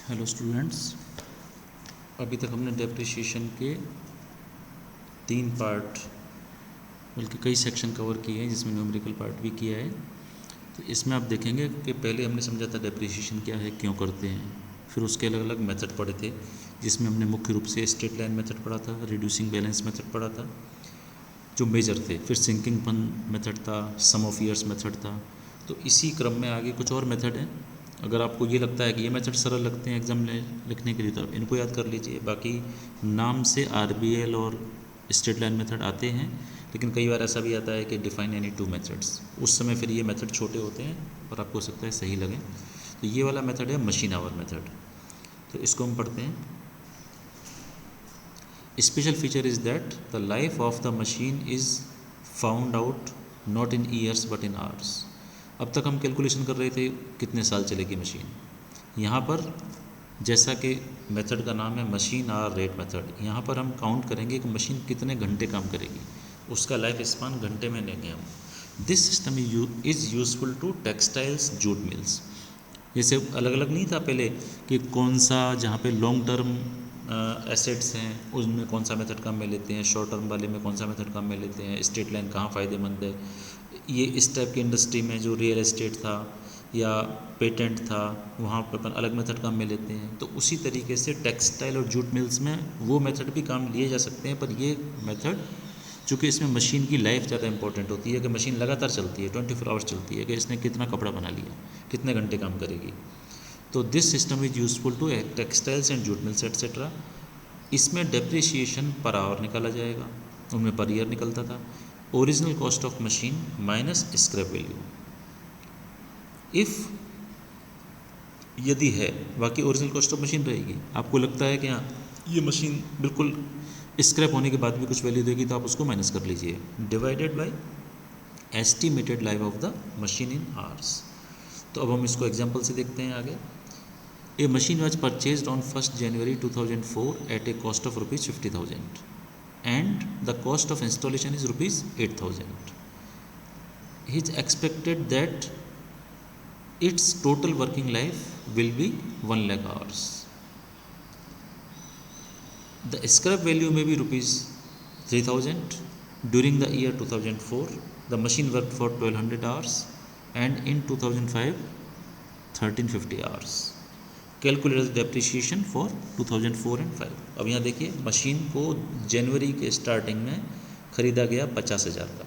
Hello students, अभी तक हमने डेप्रिसिएशन के 3 पार्ट बल्कि कई सेक्शन कवर किए हैं, जिसमें न्यूमेरिकल पार्ट भी किया है। तो इसमें आप देखेंगे कि पहले हमने समझा था डेप्रिसिएशन क्या है, क्यों करते हैं। फिर उसके अलग अलग मेथड पढ़े थे, जिसमें हमने मुख्य रूप से स्ट्रेट लाइन मेथड पढ़ा था, रिड्यूसिंग बैलेंस मेथड पढ़ा था जो मेजर थे। फिर सिंकिंग फंड मेथड था, सम ऑफ ईयर्स मेथड था। तो इसी क्रम में आगे कुछ और मेथड हैं। अगर आपको ये लगता है कि ये मेथड सरल लगते हैं एग्जाम में लिखने के लिए, तो आप इनको याद कर लीजिए। बाकी नाम से आरबीएल और स्ट्रेट लाइन मेथड आते हैं, लेकिन कई बार ऐसा भी आता है कि डिफाइन एनी 2 मेथड्स। उस समय फिर ये मेथड छोटे होते हैं और आपको हो सकता है सही लगे। तो ये वाला मेथड है मशीन आवर मेथड। तो इसको हम पढ़ते हैं। Special feature is that the life of the machine is found out not in years but in hours. अब तक हम कैलकुलेशन कर रहे थे कितने साल चलेगी मशीन। यहाँ पर जैसा कि मेथड का नाम है मशीन आवर रेट मेथड, यहाँ पर हम काउंट करेंगे कि मशीन कितने घंटे काम करेगी, उसका लाइफ स्पान घंटे में लेंगे हम। This system is useful to textiles jute mills. जैसे अलग अलग नहीं था पहले कि कौन सा जहाँ पे लॉन्ग टर्म एसेट्स हैं उनमें कौन सा मेथड काम में लेते हैं, शॉर्ट टर्म वाले में कौन सा मेथड काम में लेते हैं, स्ट्रेट लाइन कहाँ फ़ायदेमंद है। ये इस टाइप की इंडस्ट्री में जो रियल एस्टेट था या पेटेंट था, वहाँ पर अपन अलग मेथड काम में लेते हैं। तो उसी तरीके से टेक्सटाइल और जूट मिल्स में वो मेथड भी काम लिए जा सकते हैं। पर ये मेथड चूँकि इसमें मशीन की लाइफ ज़्यादा इंपॉर्टेंट होती है कि मशीन लगातार चलती है, 24 आवर्स चलती है, कि इसने कितना कपड़ा बना लिया, कितने घंटे काम करेगी। तो this system is useful to textiles and jute mills etcetera. इसमें डेप्रिसिएशन पर आवर निकाला जाएगा, उनमें पर ईयर निकलता था। Original cost of machine minus scrap value. If यदि है, बाकी ओरिजिनल कॉस्ट ऑफ मशीन रहेगी। आपको लगता है कि हाँ ये मशीन बिल्कुल स्क्रैप होने के बाद भी कुछ वैल्यू देगी, तो आप उसको माइनस कर लीजिए, divided by estimated life of the machine in hours. तो अब हम इसको एग्जांपल से देखते हैं आगे। ए machine was purchased on 1st January 2004 at a cost of rupees 50,000 and the cost of installation is rupees 8,000. He is expected that its total working life will be 1 lakh hours. The scrap value may be rupees 3,000. During the year 2004, the machine worked for 1200 hours and in 2005, 1350 hours. Calculate depreciation for 2004 and 5। अब यहाँ देखिए, machine को जनवरी के starting में ख़रीदा गया 50,000 का,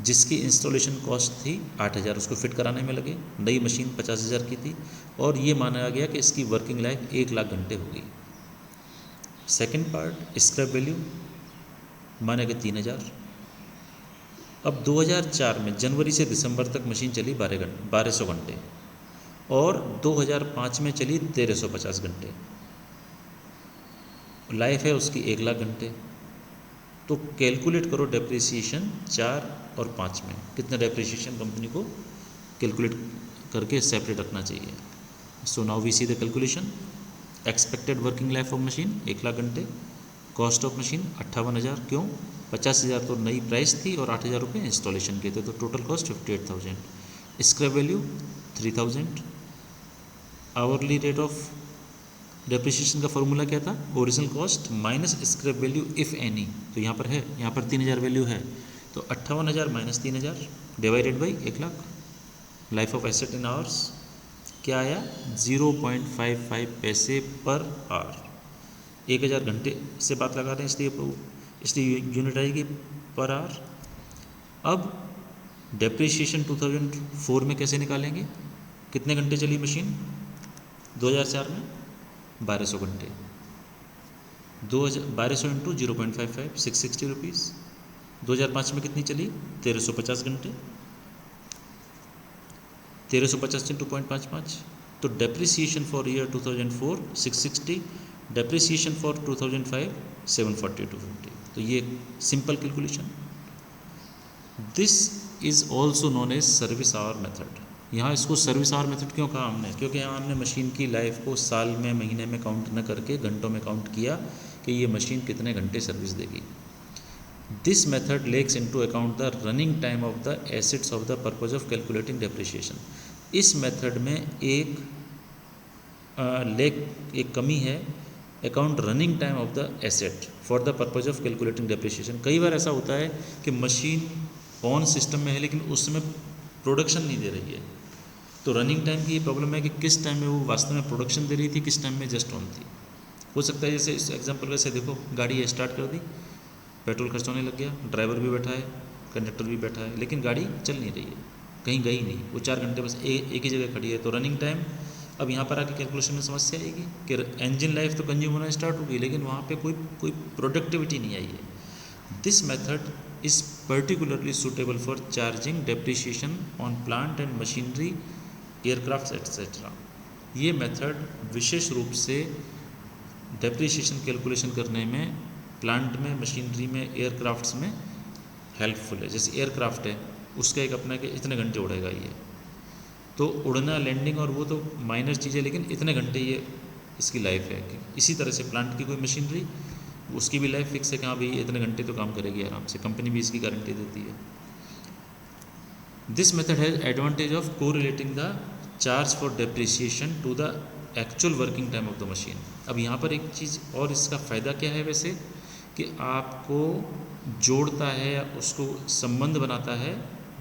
जिसकी इंस्टॉलेशन कॉस्ट थी 8,000, उसको फिट कराने में लगे। नई मशीन 50,000 की थी और ये माना गया कि इसकी वर्किंग लाइफ 1 लाख घंटे होगी। सेकेंड पार्ट, स्क्रैप वैल्यू माना गया 3,000। अब 2004 में जनवरी से दिसंबर तक मशीन चली 1200 घंटे और 2005 में चली 1350 घंटे। लाइफ है उसकी 1 लाख घंटे। तो कैलकुलेट करो डेप्रिसिएशन 4 और 5 में कितना डेप्रिसिएशन कंपनी को कैलकुलेट करके सेपरेट रखना चाहिए। So now we see the calculation. Expected working life of machine 1 lakh घंटे, कॉस्ट ऑफ मशीन 58,000। क्यों? 50,000 तो नई प्राइस थी और 8,000 रुपये इंस्टॉलेशन के थे, तो total cost 58,000। Scrap value 3,000। Hourly rate of depreciation का फॉर्मूला क्या था? Original cost minus scrap value if any. तो यहाँ पर है, यहाँ पर 3,000 वैल्यू है, तो 58,000 minus 3,000 divided by 1 lakh. Life of asset in hours क्या आया? 0.55 पैसे पर आवर। 1,000 घंटे से बात लगा रहे हैं, इसलिए यूनिट आएगी पर आवर। अब डेप्रिसिएशन 2004 में कैसे निकालेंगे? कितने घंटे चली मशीन 2004 में? 1200 घंटे। 1200 इंटू 0.55 660 रुपीज़। 2005 में कितनी चली? 1350 घंटे। 1350 इंटू 0.55, तो depreciation for year 2004 660, depreciation for 2005 740 250। तो ये simple calculation. This is also known as service hour method. यहाँ इसको सर्विस आवर मेथड क्यों कहा हमने? क्योंकि यहाँ हमने मशीन की लाइफ को साल में, महीने में काउंट न करके घंटों में काउंट किया कि ये मशीन कितने घंटे सर्विस देगी। This method takes into account the running time of the assets of the purpose of calculating depreciation. इस मेथड में एक लेक एक कमी है account running time of the asset for the purpose of calculating depreciation. कई बार ऐसा होता है कि मशीन ऑन सिस्टम में है लेकिन उस समय प्रोडक्शन नहीं दे रही है, तो रनिंग टाइम की ये प्रॉब्लम है कि किस टाइम में वो वास्तव में प्रोडक्शन दे रही थी, किस टाइम में जस्ट ऑन थी। हो सकता है जैसे इस एग्जांपल वैसे देखो, गाड़ी स्टार्ट कर दी, पेट्रोल खर्च होने लग गया, ड्राइवर भी बैठा है, कंडक्टर भी बैठा है, लेकिन गाड़ी चल नहीं रही है, कहीं गई नहीं, वो 4 घंटे बस एक ही जगह खड़ी है, तो रनिंग टाइम। अब यहाँ पर आके कैलकुलेशन में समस्या आएगी कि इंजन लाइफ तो कंज्यूम होना स्टार्ट हो गई लेकिन वहाँ पे कोई प्रोडक्टिविटी नहीं आई है। This method is particularly suitable for charging depreciation on plant and machinery, aircraft etcetera. ये मेथड विशेष रूप से डेप्रिसिएशन कैलकुलेशन करने में प्लांट में, मशीनरी में, एयरक्राफ्ट्स में हेल्पफुल है। जैसे एयरक्राफ्ट है, उसका एक अपना कि इतने घंटे उड़ेगा ये, तो उड़ना, लैंडिंग और वो तो माइनर चीज़ है, लेकिन इतने घंटे ये इसकी लाइफ है। कि इसी तरह से प्लांट की कोई मशीनरी, उसकी भी लाइफ फिक्स है कि हाँ भाई इतने घंटे तो काम करेगी आराम से, कंपनी भी इसकी गारंटी देती है। This method has advantage of correlating the charge for depreciation to the actual working time of the machine. अब यहाँ पर एक चीज़ और, इसका फ़ायदा क्या है वैसे, कि आपको जोड़ता है या उसको संबंध बनाता है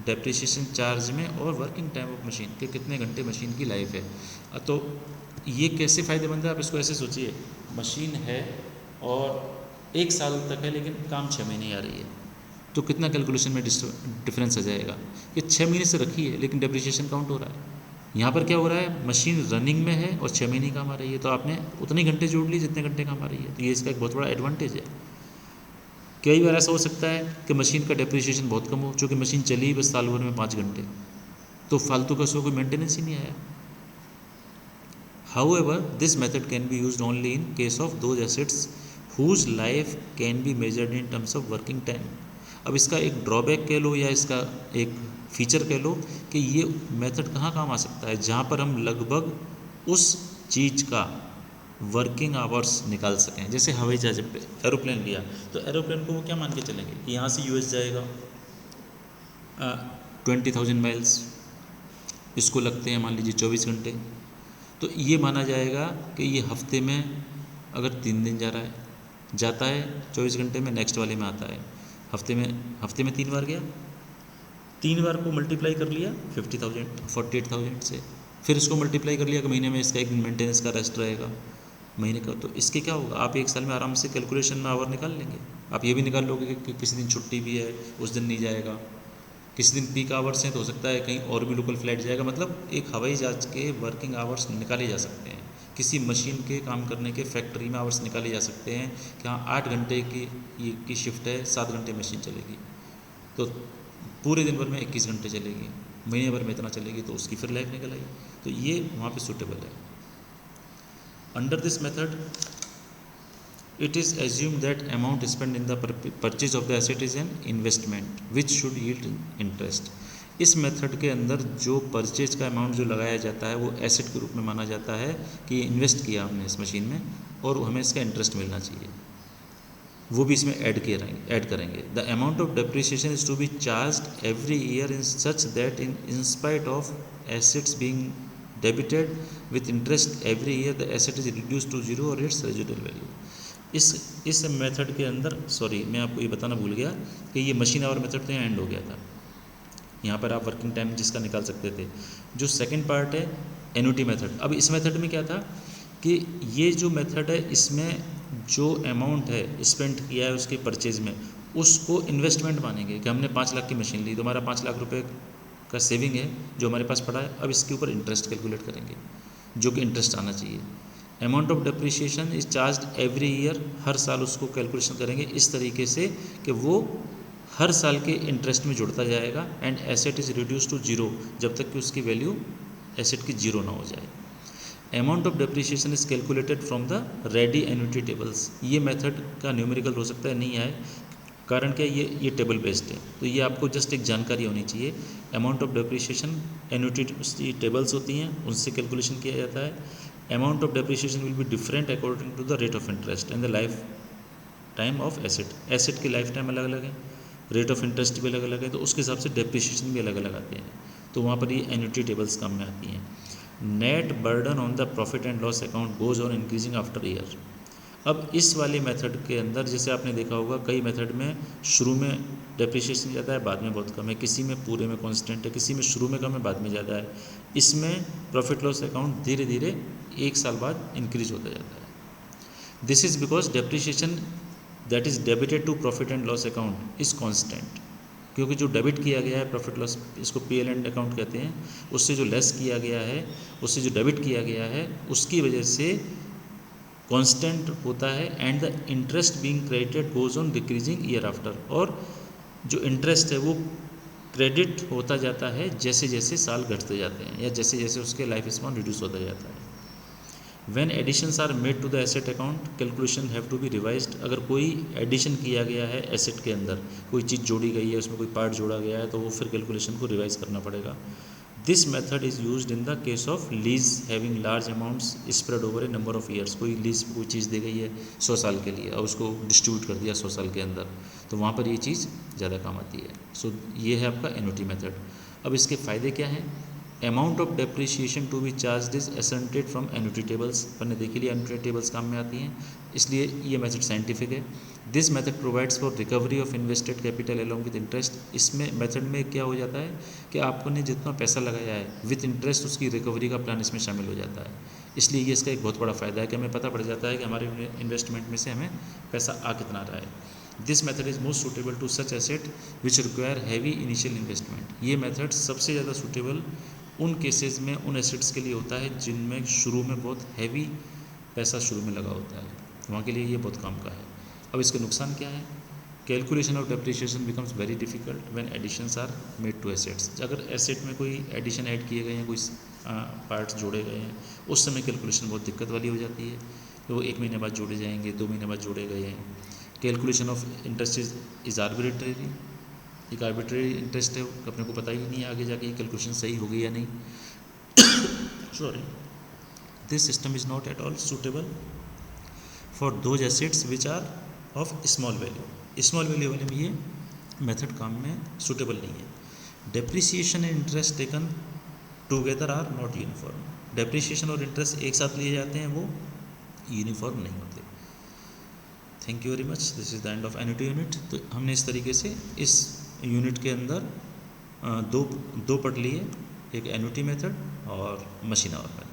डेप्रिसिएशन चार्ज में और वर्किंग टाइम ऑफ मशीन के, कितने घंटे मशीन की लाइफ है। तो ये कैसे फ़ायदेमंद है, आप इसको ऐसे सोचिए, मशीन है और 1 साल तक है लेकिन काम 6 महीने आ रही है, तो कितना कैलकुलेशन में डिफरेंस आ जाएगा कि 6 महीने से रखी है लेकिन डेप्रिसिएशन काउंट हो रहा है। यहाँ पर क्या हो रहा है, मशीन रनिंग में है और 6 महीने काम आ रही है, तो आपने उतने घंटे जोड़ लिए जितने घंटे काम आ रही है, तो ये इसका एक बहुत बड़ा एडवांटेज है। कई बार ऐसा हो सकता है कि मशीन का डेप्रिसिएशन बहुत कम हो, चूँकि मशीन चली बस साल भर में 5 घंटे, तो फालतू का उसको कोई मेंटेनेंस ही नहीं आया। However this method can be used only in case of those assets whose life can be measured in terms of working time. अब इसका एक ड्रॉबैक कह लो या इसका एक फीचर कह लो कि ये मेथड कहाँ काम आ सकता है, जहाँ पर हम लगभग उस चीज़ का वर्किंग आवर्स निकाल सकें। जैसे हवाई जहाज पे एरोप्लेन लिया, तो एरोप्लेन को वो क्या मान के चलेंगे कि यहाँ से यूएस जाएगा 20,000 माइल्स, इसको लगते हैं मान लीजिए 24 घंटे, तो ये माना जाएगा कि ये हफ्ते में अगर 3 दिन जा रहा है, जाता है 24 घंटे में, नेक्स्ट वाले में आता है, हफ्ते में 3 बार गया, 3 बार को मल्टीप्लाई कर लिया 48,000 से, फिर इसको मल्टीप्लाई कर लिया कि महीने में इसका एक दिन मेंटेनेंस का रेस्ट रहेगा महीने का, तो इसके क्या होगा, आप 1 साल में आराम से कैलकुलेशन में आवर निकाल लेंगे। आप ये भी निकाल लोगे कि किसी दिन छुट्टी भी है, उस दिन नहीं जाएगा, किसी दिन पीक आवर्स हैं तो हो सकता है कहीं और भी लोकल फ्लाइट जाएगा, मतलब एक हवाई जहाज के वर्किंग आवर्स निकाले जा सकते हैं। किसी मशीन के काम करने के फैक्ट्री में आवर्स निकाले जा सकते हैं कि हाँ 8 घंटे की शिफ्ट है, 7 घंटे मशीन चलेगी, तो पूरे दिन भर में 21 घंटे चलेगी, महीने भर में इतना चलेगी, तो उसकी फिर लाइफ निकल आई, तो ये वहाँ पे सूटेबल है। Under this method it is assumed that amount spent in the purchase of the asset is an investment which should yield interest। इस मेथड के अंदर जो परचेज का अमाउंट जो लगाया जाता है वो एसेट के रूप में माना जाता है कि इन्वेस्ट किया हमने इस मशीन में और हमें इसका इंटरेस्ट मिलना चाहिए, वो भी इसमें ऐड करेंगे। The amount of depreciation is to be charged every year in such that in spite of assets being debited with interest every year the asset is reduce to 0 और इट्स रेजिडुअल वैल्यू। इस method के अंदर, sorry मैं आपको ये बताना भूल गया कि ये मशीन आवर मेथड तो यहाँ एंड हो गया था, यहाँ पर आप वर्किंग टाइम जिसका निकाल सकते थे। जो सेकंड पार्ट है एन्युटी मेथड, अब इस मेथड में क्या था कि ये जो मेथड है इसमें जो अमाउंट है स्पेंड किया है उसके परचेज में, उसको इन्वेस्टमेंट मानेंगे कि हमने 5 लाख की मशीन ली तो हमारा 5 लाख रुपए का सेविंग है जो हमारे पास पड़ा है, अब इसके ऊपर इंटरेस्ट कैलकुलेट करेंगे जो कि इंटरेस्ट आना चाहिए। Amount of depreciation is charged every year, हर साल उसको कैलकुलेशन करेंगे इस तरीके से कि वो हर साल के इंटरेस्ट में जुड़ता जाएगा। And asset is reduce to 0 जब तक कि उसकी वैल्यू एसेट की 0 ना हो जाए। Amount of depreciation is calculated from the ready annuity tables. ये मेथड का न्यूमेरिकल हो सकता है नहीं आए, कारण क्या, ये टेबल बेस्ड है, तो ये आपको जस्ट एक जानकारी होनी चाहिए। Amount of depreciation annuity tables होती हैं, उनसे कैलकुलेशन किया जाता है। Amount of depreciation will be different according to the rate of interest and the life time of asset की लाइफ टाइम अलग अलग है, रेट ऑफ इंटरेस्ट भी अलग अलग है, तो उसके हिसाब से डेप्रिसिएशन भी अलग अलग आते हैं, तो वहाँ पर ये एन्युटी टेबल्स काम में आती हैं। Net burden on the profit and loss account goes on increasing after year. अब इस वाले मेथड के अंदर जैसे आपने देखा होगा कई मेथड में शुरू में डेप्रिसिएशन ज़्यादा है, बाद में बहुत कम है, किसी में पूरे में कांस्टेंट है, किसी में शुरू में कम है, बाद में ज़्यादा है। इसमें प्रॉफिट लॉस अकाउंट धीरे धीरे 1 साल बाद इंक्रीज होता जाता है। This is because depreciation that is debited to profit and loss account is constant, क्योंकि जो डेबिट किया गया है प्रॉफिट लॉस, इसको पीएल एंड अकाउंट कहते हैं, उससे जो लेस किया गया है, उससे जो डेबिट किया गया है, उसकी वजह से कांस्टेंट होता है। And the interest being credited goes on decreasing year after, और जो इंटरेस्ट है वो क्रेडिट होता जाता है जैसे जैसे साल घटते जाते हैं या जैसे जैसे उसके लाइफ स्पैन रिड्यूस होता जाता है। When additions are made to the asset account calculation have to be revised. अगर कोई एडिशन किया गया है एसेट के अंदर, कोई चीज़ जोड़ी गई है, उसमें कोई पार्ट जोड़ा गया है, तो वो फिर कैलकुलेशन को रिवाइज करना पड़ेगा। This method is used in the case of lease having large amounts spread over A number of years. कोई लीज कोई चीज़ दी गई है 100 साल के लिए और उसको डिस्ट्रीब्यूट कर दिया 100 साल के अंदर, तो वहाँ पर ये चीज़ ज़्यादा काम आती है। सो ये है आपका एन्युटी मेथड। अब इसके फ़ायदे क्या हैं? Amount of depreciation to be charge is ascertained from annuity tables. अपन ने देख लिया एन्युटी टेबल्स काम में आती हैं, इसलिए ये मेथड साइंटिफिक है। This method provides for recovery of invested capital along with interest. इसमें मेथड में क्या हो जाता है कि आपने जितना पैसा लगाया है विथ इंटरेस्ट उसकी रिकवरी का प्लान इसमें शामिल हो जाता है। इसलिए ये इसका एक बहुत बड़ा फ़ायदा है कि हमें पता पड़ जाता है कि हमारे इन्वेस्टमेंट में से हमें पैसा आ कितना रहा है। This method is most suitable to such asset which require heavy initial investment. ये मेथड सबसे ज़्यादा सूटेबल उन केसेस में, उन एसेट्स के लिए होता है जिनमें शुरू में बहुत हैवी पैसा शुरू में लगा होता है, वहाँ के लिए ये बहुत काम का है। अब इसके नुकसान क्या है? Calculation of depreciation becomes very difficult when additions are made to assets. अगर एसेट में कोई एडिशन ऐड किए गए हैं, कोई पार्ट्स जोड़े गए हैं, उस समय कैलकुलेशन बहुत दिक्कत वाली हो जाती है। तो वो 1 महीने बाद जोड़े जाएंगे, 2 महीने बाद जोड़े गए हैं। Calculation of interest is arbitrary. एक आर्बिट्रेरी इंटरेस्ट है, अपने को पता ही नहीं है आगे जाके कैलकुलेशन सही हो गई या नहीं। Sorry, this system is not at all suitable for those assets which are of small value. Small value वाले में ये मेथड काम में सूटेबल नहीं है। Depreciation and interest taken together are not uniform. Depreciation और इंटरेस्ट एक साथ लिए जाते हैं, वो यूनिफॉर्म नहीं होते। Thank you very much. This is the end of annuity unit. तो हमने इस तरीके से इस यूनिट के अंदर दो पार्ट लिए, एक एन्युटी मेथड और मशीन आवर मेथड।